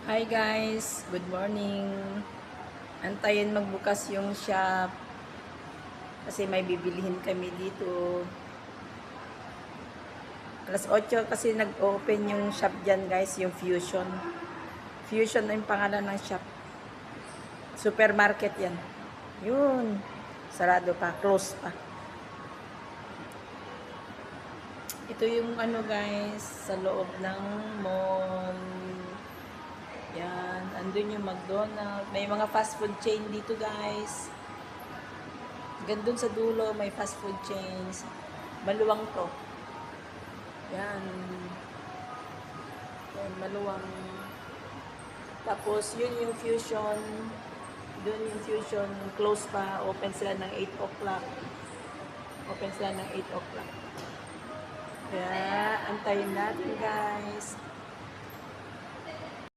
Hi guys, good morning. Antayin magbukas yung shop kasi may bibilihin kami dito. Alas 8 kasi nag-open yung shop dyan guys, yung Fusion. Fusion na yung pangalan ng shop. Supermarket yan. Yun. Sarado pa, close pa. Ito yung ano guys, sa loob ng mall. Yan, andun yung McDonald's. May mga fast food chain dito guys. Gandun sa dulo, may fast food chains. Maluwang to. Yan. Yan, maluwang. Tapos, yun yung Fusion. Doon yung Fusion. Close pa. Open sila ng 8 o'clock. Open sila ng 8 o'clock. Kaya, antayin natin guys.